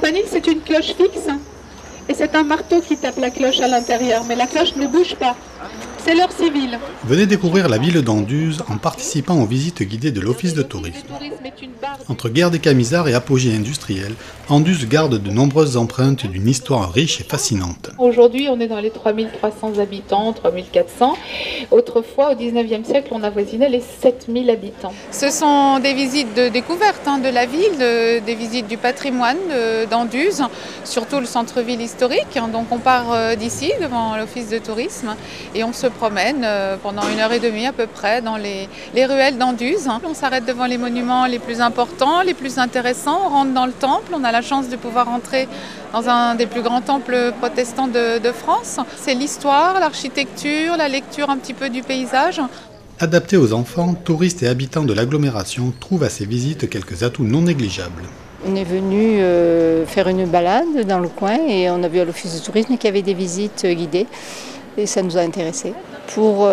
campanile, c'est une cloche fixe et c'est un marteau qui tape la cloche à l'intérieur, mais la cloche ne bouge pas. C'est l'heure civile. Venez découvrir la ville d'Anduze en participant aux visites guidées de l'Office de tourisme. Entre guerre des Camisards et apogée industrielle, Anduze garde de nombreuses empreintes d'une histoire riche et fascinante. Aujourd'hui, on est dans les 3300 habitants, 3400. Autrefois, au 19e siècle, on avoisinait les 7000 habitants. Ce sont des visites de découverte de la ville, des visites du patrimoine d'Anduze, surtout le centre-ville historique. Donc on part d'ici, devant l'Office de tourisme, et on se promène pendant 1h30 à peu près dans les ruelles d'Anduze. On s'arrête devant les monuments les plus importants, les plus intéressants. On rentre dans le temple. On a la chance de pouvoir entrer dans un des plus grands temples protestants de France. C'est l'histoire, l'architecture, la lecture un petit peu du paysage. Adapté aux enfants, touristes et habitants de l'agglomération trouvent à ces visites quelques atouts non négligeables. On est venu faire une balade dans le coin et on a vu à l'Office de tourisme qu'il y avait des visites guidées. Et ça nous a intéressés pour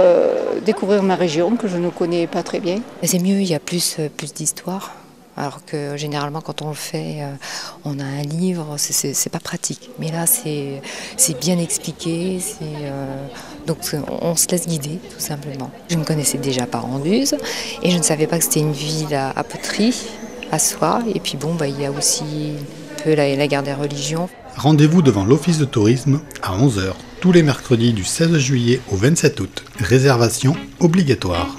découvrir ma région que je ne connais pas très bien. C'est mieux, il y a plus d'histoire. Alors que généralement quand on le fait, on a un livre, c'est pas pratique. Mais là c'est bien expliqué, donc on se laisse guider tout simplement. Je ne connaissais déjà pas Anduze et je ne savais pas que c'était une ville à poterie, à soie. Et puis bon, il y a aussi un peu la guerre des religions. Rendez-vous devant l'Office de tourisme à 11h, tous les mercredis du 16 juillet au 27 août. Réservation obligatoire.